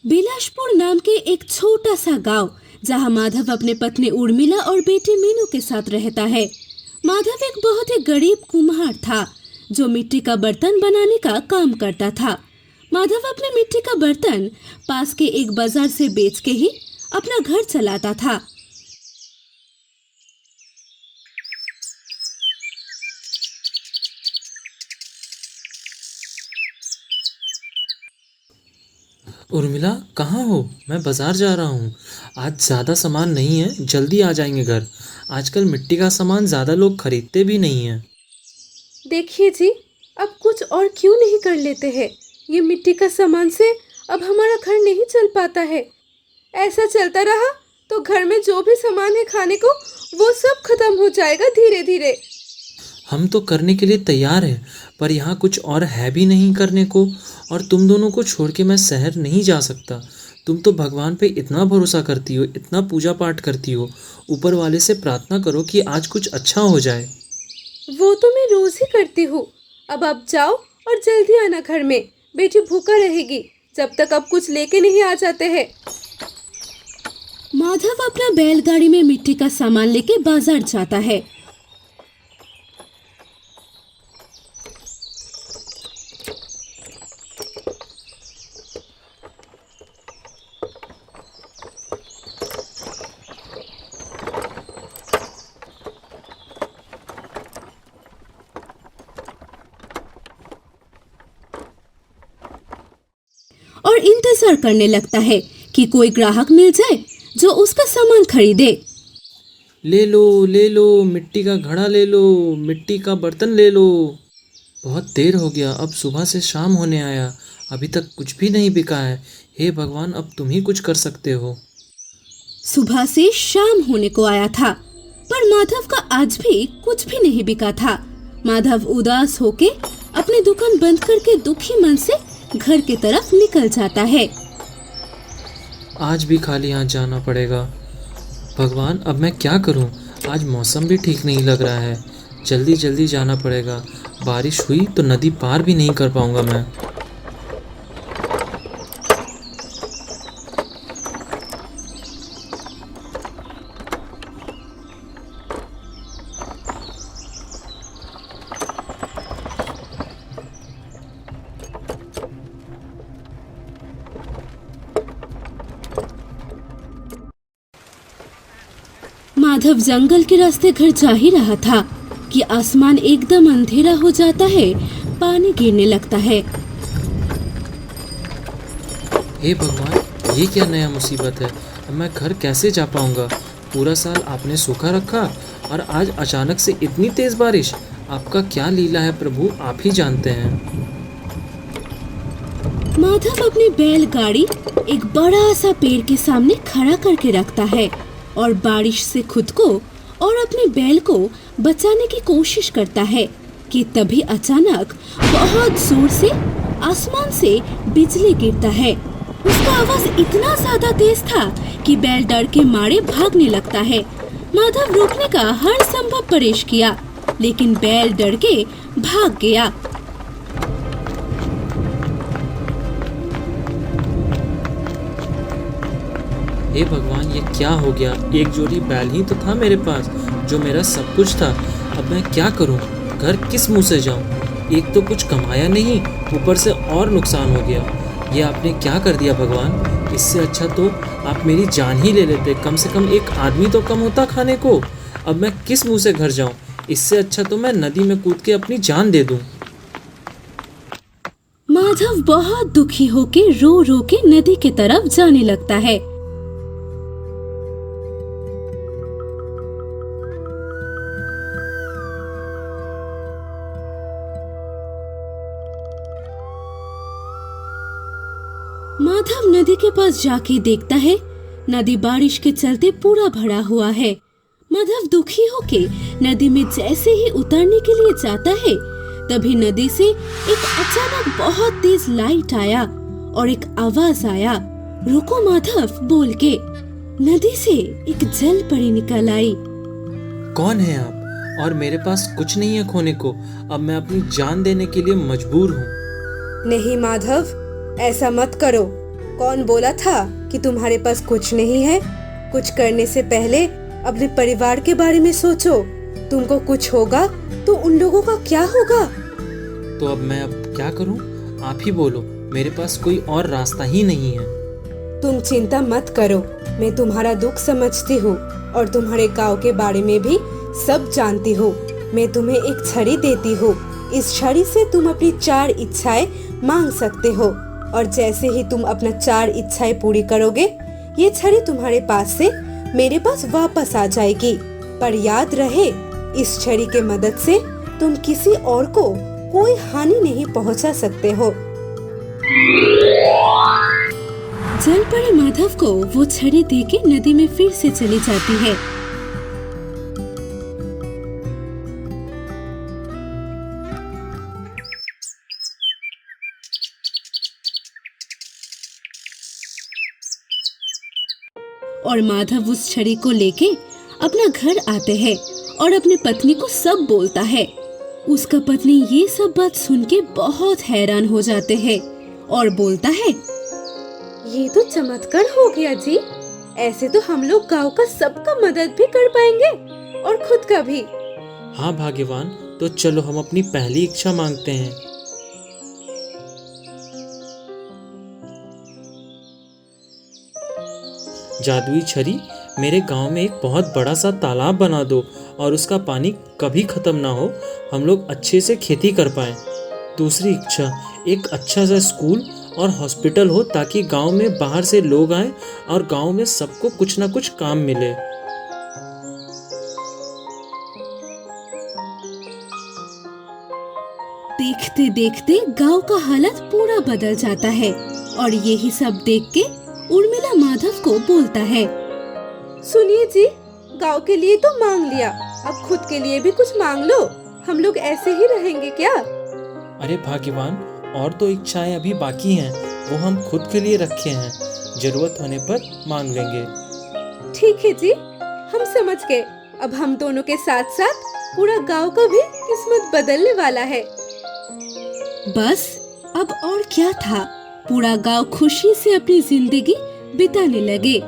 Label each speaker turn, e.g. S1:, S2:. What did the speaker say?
S1: बिलासपुर नाम के एक छोटा सा गांव जहां माधव अपने पत्नी उर्मिला और बेटी मीनू के साथ रहता है। माधव एक बहुत ही गरीब कुम्हार था जो मिट्टी का बर्तन बनाने का काम करता था। माधव अपने मिट्टी का बर्तन पास के एक बाजार से बेच के ही अपना घर चलाता था।
S2: उर्मिला, कहाँ हो? मैं बाजार जा रहा हूँ। आज ज़्यादा सामान नहीं है, जल्दी आ जाएंगे घर। आजकल मिट्टी का सामान ज़्यादा लोग खरीदते भी नहीं हैं।
S1: देखिए जी, अब कुछ और क्यों नहीं कर लेते हैं? ये मिट्टी का सामान से अब हमारा घर नहीं चल पाता है। ऐसा चलता रहा तो घर में जो भी सामान है खाने को वो सब खत्म हो जाएगा धीरे धीरे।
S2: हम तो करने के लिए तैयार हैं, पर यहाँ कुछ और है भी नहीं करने को। और तुम दोनों को छोड़ के मैं शहर नहीं जा सकता। तुम तो भगवान पे इतना भरोसा करती हो, इतना पूजा पाठ करती हो। ऊपर वाले से प्रार्थना करो कि आज कुछ अच्छा हो जाए।
S1: वो तो मैं रोज ही करती हूँ। अब आप जाओ और जल्दी आना घर में। बेटी भूखा रहेगी जब तक अब कुछ लेके नहीं आ जाते हैं। माधव अपना बैलगाड़ी में मिट्टी का सामान लेके बाजार जाता है। और इंतजार करने लगता है कि कोई ग्राहक मिल जाए जो उसका सामान खरीदे।
S2: ले लो, मिट्टी का घड़ा ले लो, मिट्टी का बर्तन ले लो। बहुत देर हो गया, अब सुबह से शाम होने आया, अभी तक कुछ भी नहीं बिका है। हे भगवान, अब तुम ही कुछ कर सकते हो।
S1: सुबह से शाम होने को आया था, पर माधव का आज भी कुछ भी नहीं बिका था। माधव उदास होके अपनी दुकान बंद करके दुखी मन से घर की तरफ निकल जाता है।
S2: आज भी खाली हाथ जाना पड़ेगा। भगवान, अब मैं क्या करूं? आज मौसम भी ठीक नहीं लग रहा है। जल्दी जल्दी जाना पड़ेगा। बारिश हुई तो नदी पार भी नहीं कर पाऊंगा मैं।
S1: माधव जंगल के रास्ते घर जा ही रहा था कि आसमान एकदम अंधेरा हो जाता है। पानी गिरने लगता है।
S2: हे भगवान, ये क्या नया मुसीबत है? अब मैं घर कैसे जा पाऊंगा? पूरा साल आपने सूखा रखा और आज अचानक से इतनी तेज बारिश। आपका क्या लीला है प्रभु, आप ही जानते हैं।
S1: माधव अपनी बैलगाड़ी एक बड़ा सा पेड़ के सामने खड़ा करके रखता है और बारिश से खुद को और अपने बैल को बचाने की कोशिश करता है कि तभी अचानक बहुत जोर से आसमान से बिजली गिरता है। उसका आवाज इतना ज्यादा तेज था कि बैल डर के मारे भागने लगता है। माधव रोकने का हर संभव प्रयास किया, लेकिन बैल डर के भाग गया।
S2: हे भगवान, ये क्या हो गया? एक जोड़ी बैल ही तो था मेरे पास, जो मेरा सब कुछ था। अब मैं क्या करूं? घर किस मुंह से जाऊं? एक तो कुछ कमाया नहीं, ऊपर से और नुकसान हो गया। ये आपने क्या कर दिया भगवान? इससे अच्छा तो आप मेरी जान ही ले लेते। कम से कम एक आदमी तो कम होता खाने को। अब मैं किस मुंह से घर जाऊं? इससे अच्छा तो मैं नदी में कूद के अपनी जान दे दूं।
S1: माधव बहुत दुखी होके रो रो के नदी की तरफ जाने लगता है। माधव नदी के पास जाके देखता है, नदी बारिश के चलते पूरा भरा हुआ है। माधव दुखी होके नदी में जैसे ही उतरने के लिए जाता है, तभी नदी से एक अचानक बहुत तेज लाइट आया और एक आवाज आया, रुको माधव बोल के। नदी से एक जल परी निकल आई।
S2: कौन है आप? और मेरे पास कुछ नहीं है खोने को। अब मैं अपनी जान देने के लिए मजबूर हूँ।
S1: नहीं माधव, ऐसा मत करो। कौन बोला था कि तुम्हारे पास कुछ नहीं है? कुछ करने से पहले अपने परिवार के बारे में सोचो। तुमको कुछ होगा तो उन लोगों का क्या होगा?
S2: तो अब मैं क्या करूं? आप ही बोलो, मेरे पास कोई और रास्ता ही नहीं है।
S1: तुम चिंता मत करो, मैं तुम्हारा दुख समझती हूँ और तुम्हारे गांव के बारे में भी सब जानती हूँ। मैं तुम्हें एक छड़ी देती हूँ। इस छड़ी से तुम अपनी 4 इच्छाएं मांग सकते हो और जैसे ही तुम अपना 4 इच्छाएं पूरी करोगे, ये छड़ी तुम्हारे पास से मेरे पास वापस आ जाएगी। पर याद रहे, इस छड़ी के मदद से तुम किसी और को कोई हानि नहीं पहुंचा सकते हो। जलपरी माधव को वो छड़ी देके नदी में फिर से चली जाती है। और माधव उस छड़ी को लेके अपना घर आते हैं और अपनी पत्नी को सब बोलता है। उसका पत्नी ये सब बात सुन के बहुत हैरान हो जाते हैं और बोलता है, ये तो चमत्कार हो गया जी। ऐसे तो हम लोग गांव का सबका मदद भी कर पाएंगे और खुद का भी।
S2: हाँ भाग्यवान, तो चलो हम अपनी पहली इच्छा मांगते हैं। जादुई छड़ी, मेरे गांव में एक बहुत बड़ा सा तालाब बना दो और उसका पानी कभी खत्म ना हो, हम लोग अच्छे से खेती कर पाएं। दूसरी इच्छा, एक अच्छा सा स्कूल और हॉस्पिटल हो ताकि गांव में बाहर से लोग आएं और गांव में सबको कुछ ना कुछ काम मिले।
S1: देखते देखते गांव का हालत पूरा बदल जाता है और यही सब देख के उर्मिला माधव को बोलता है, सुनिए जी, गांव के लिए तो मांग लिया, अब खुद के लिए भी कुछ मांग लो। हम लोग ऐसे ही रहेंगे क्या?
S2: अरे भाग्यवान, और तो इच्छाएं अभी बाकी हैं, वो हम खुद के लिए रखे हैं, जरूरत होने पर मांग लेंगे।
S1: ठीक है जी, हम समझ गए। अब हम दोनों के साथ साथ पूरा गांव का भी किस्मत बदलने वाला है। बस अब और क्या था, पूरा गांव खुशी से अपनी जिंदगी बिताने लगे।